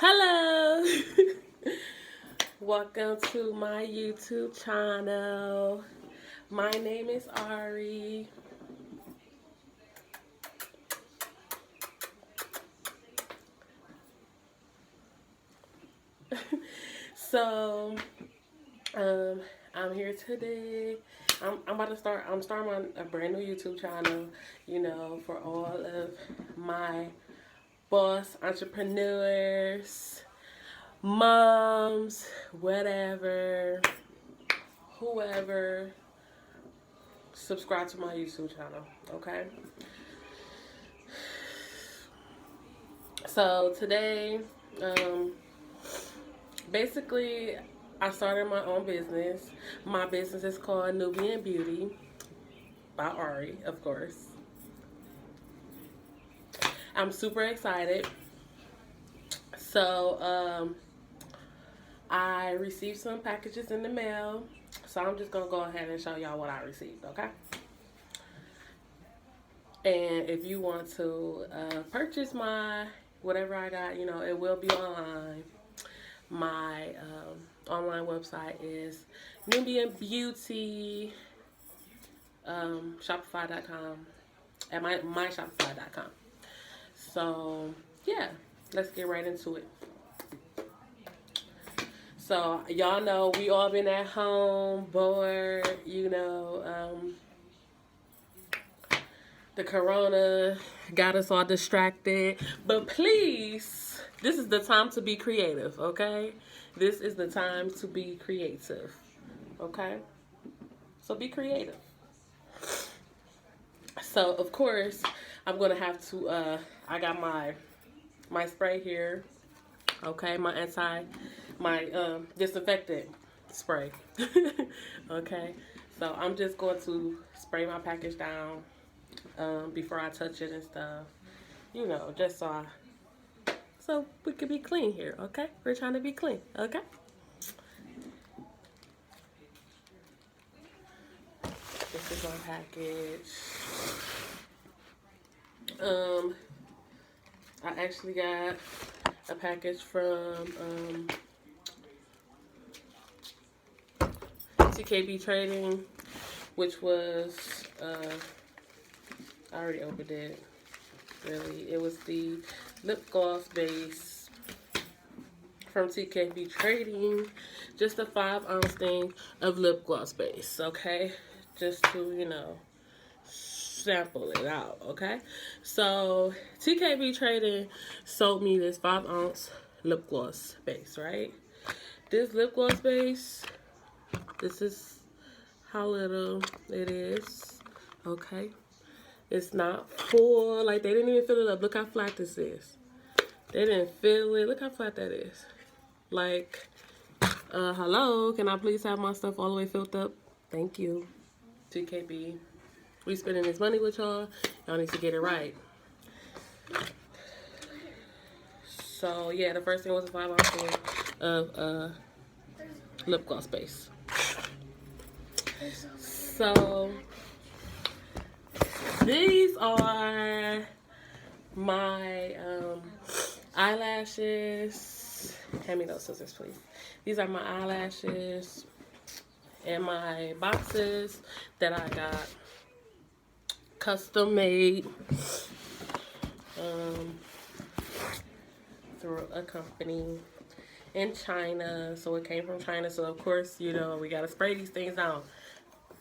Hello! Welcome to my YouTube channel. My name is Ari. So, I'm here today. I'm starting a brand new YouTube channel, for all of my boss entrepreneurs, moms, whatever, whoever subscribe to my YouTube channel, okay? So today, basically, I started my own business. My business is called NubianBeauty by Ari, of course. I'm super excited. So, I received some packages in the mail. So I'm just going to go ahead and show y'all what I received, okay? And if you want to purchase my whatever I got, it will be online. My online website is NubianBeauty Shopify.com at myshopify.com. So yeah, let's get right into it. So y'all know we all been at home, bored, the corona got us all distracted. But please, this is the time to be creative, okay? This is the time to be creative, okay? So be creative. So, of course, I'm going to have to, I got my spray here, okay? My disinfectant spray, okay? So, I'm just going to spray my package down before I touch it and stuff, just so we can be clean here, okay? We're trying to be clean, okay? This is my package. I actually got a package from TKB Trading, which was I already opened it. Really, it was the lip gloss base from TKB Trading. Just a 5-ounce thing of lip gloss base, okay? Just to, sample it out, okay? So, TKB Trading sold me this 5-ounce lip gloss base, right? This lip gloss base, this is how little it is, okay? It's not full. Like, they didn't even fill it up. Look how flat this is. They didn't fill it. Look how flat that is. Like, hello, can I please have my stuff all the way filled up? Thank you, TKB. We spending this money with y'all. Y'all need to get it right. So, yeah, the first thing was a 5-ounce thing of lip gloss base. So, these are my eyelashes. Hand me those scissors, please. These are my eyelashes and my boxes that I got custom made through a company in China. So it came from China. So of course, we gotta spray these things down.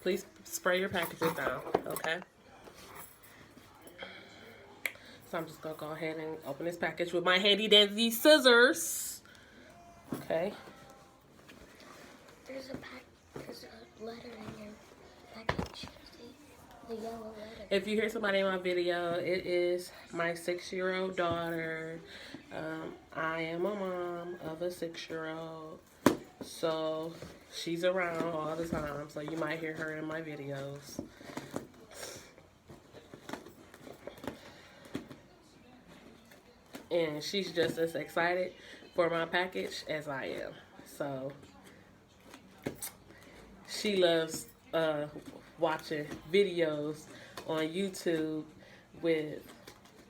Please spray your packages down, okay? So I'm just gonna go ahead and open this package with my handy dandy scissors. Okay. There's a letter in your package. See? The yellow letter. If you hear somebody in my video, it is my 6-year-old daughter. I am a mom of a 6-year-old. So she's around all the time. So you might hear her in my videos. And she's just as excited for my package as I am. So she loves watching videos on YouTube with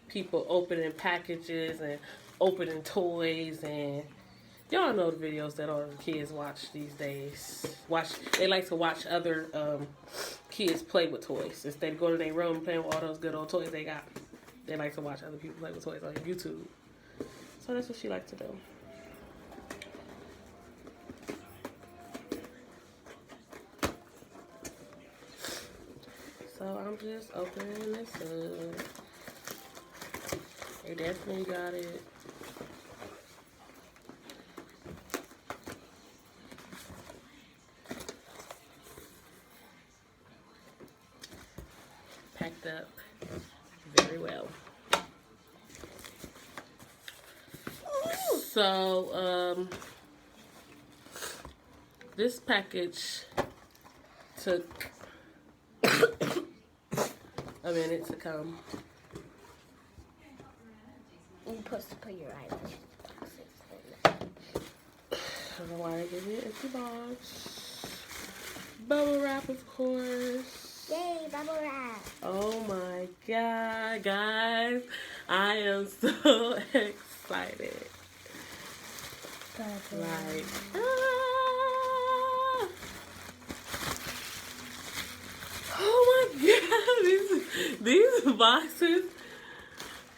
people opening packages and opening toys, and y'all know the videos that all the kids watch these days. They like to watch other kids play with toys. Instead of going to their room and playing with all those good old toys they got, they like to watch other people play with toys on YouTube. So that's what she likes to do. So I'm just opening this up. They definitely got it. Packed up very well. So, this package took a minute to come. You're supposed to put your eyelashes. I don't know why I gave you an empty box. Bubble wrap, of course. Yay, bubble wrap. Oh my god, guys. I am so excited. Like, oh my god, these boxes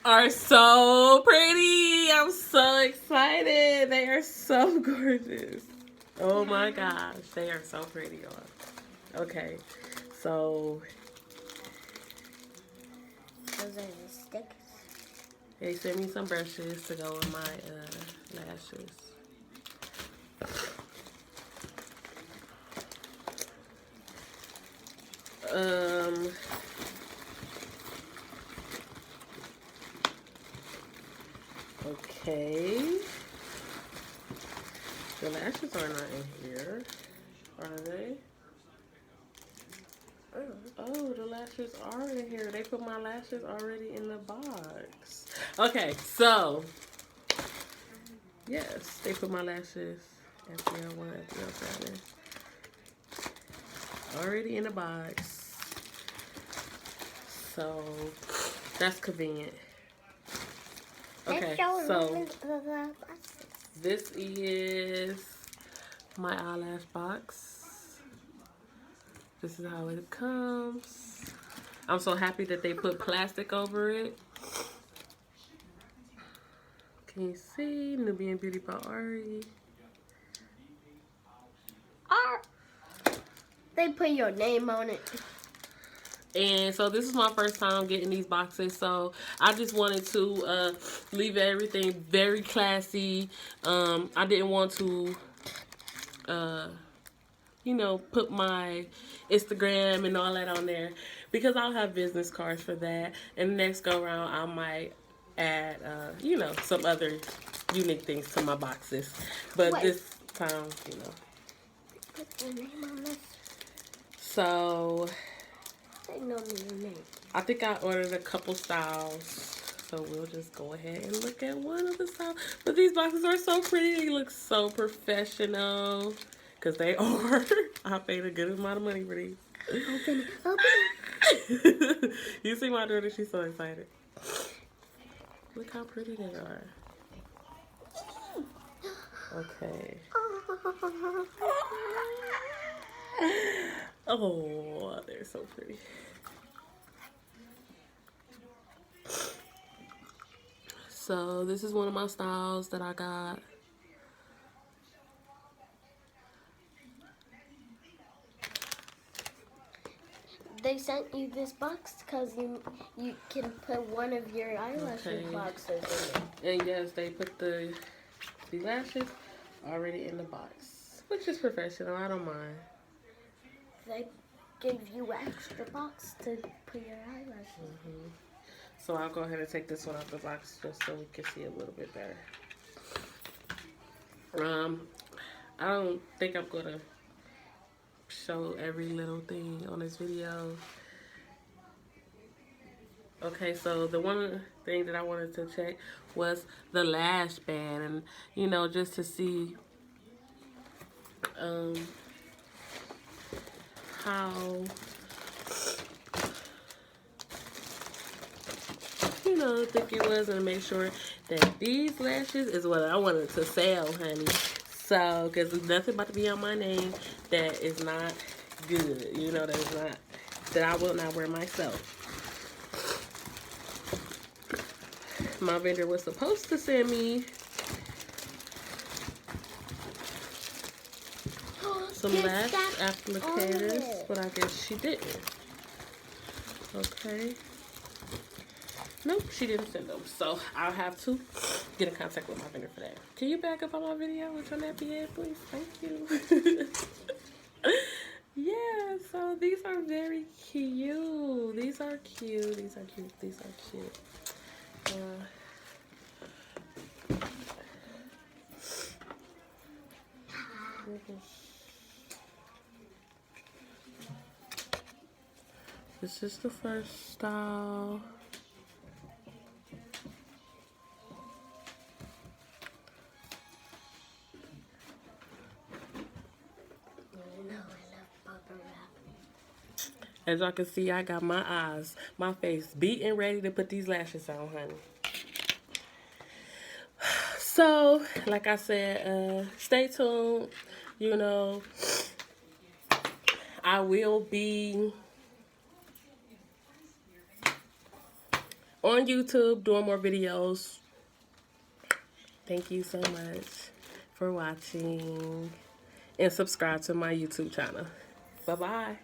are so pretty. I'm so excited. They are so gorgeous. Oh my gosh, they are so pretty, y'all. Okay, so those are the stickers. they sent me some brushes to go with my lashes. Okay. The lashes are not in here, are they? Oh, the lashes are in here. They put my lashes already in the box. Okay, so yes, they put my lashes FBL1, FBL7 already in the box. So that's convenient. Okay, so this is my eyelash box. This is how it comes. I'm so happy that they put plastic over it. Can you see? NubianBeauty by Ari. They put your name on it. And so this is my first time getting these boxes, so I just wanted to leave everything very classy. I didn't want to, you know, put my Instagram and all that on there because I'll have business cards for that. And next go around, I might add, you know, some other unique things to my boxes. But this time, you know. Put your name on this. So They know your name. I think I ordered a couple styles. So we'll just go ahead and look at one of the styles. But these boxes are so pretty. They look so professional. Because they are. I paid a good amount of money for these. Open it. You see my daughter? She's so excited. Look how pretty they are. Okay. Oh, they're so pretty. So this is one of my styles that I got. They sent you this box because you can put one of your eyelash boxes in it. And yes, they put the lashes already in the box, which is professional. I don't mind. They give you extra box to put your eyelashes. So I'll go ahead and take this one out the box just so we can see a little bit better. I don't think I'm gonna show every little thing on this video. Okay, so the one thing that I wanted to check was the lash band, and you know, just to see how, you know, thick it was, and make sure that these lashes is what I wanted to sell, honey. So, because there's nothing about to be on my name that is not good. You know, that is not, that I will not wear myself. My vendor was supposed to send me some lash applicators, but I guess she didn't. Okay. Nope, she didn't send them. So I'll have to get in contact with my vendor for that. Can you back up on my video with your nappy head, please? Thank you. Yeah, so these are very cute. These are cute. These are cute. These are cute. This is the first style. As y'all can see, I got my eyes, my face beat and ready to put these lashes on, honey. So, like I said, stay tuned. You know, I will be on YouTube doing more videos. Thank you so much for watching and subscribe to my YouTube channel. Bye-bye.